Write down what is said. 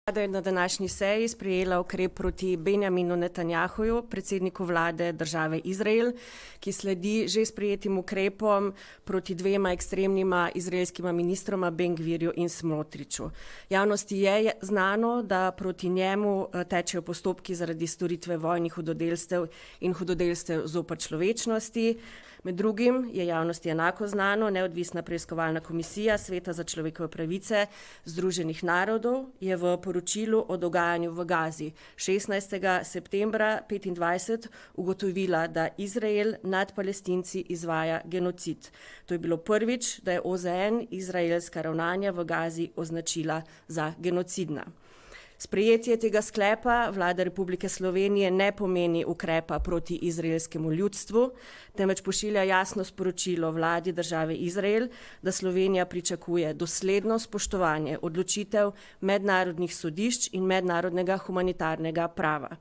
Vlada je na današnji seji sprejela ukrep proti Benjaminu Netanjahuju, predsedniku vlade države Izrael, ki sledi že sprejetim ukrepom proti dvema ekstremnima izraelskima ministroma Ben-Gvirju in Smotriču. Javnosti je znano, da proti njemu tečejo postopki zaradi storitve vojnih hudodelstev in hudodelstev zoper človečnosti. Med drugim je javnosti enako znano, neodvisna preiskovalna komisija Sveta za človekove pravice Združenih narodov je v poročilu o dogajanju v Gazi 16. septembra 2025 ugotovila, da Izrael nad Palestinci izvaja genocid. To je bilo prvič, da je OZN izraelska ravnanja v Gazi označila za genocidna. Sprejetje tega sklepa Vlade Republike Slovenije ne pomeni ukrepa proti izraelskemu ljudstvu, temveč pošilja jasno sporočilo vladi države Izrael, da Slovenija pričakuje dosledno spoštovanje odločitev mednarodnih sodišč in mednarodnega humanitarnega prava.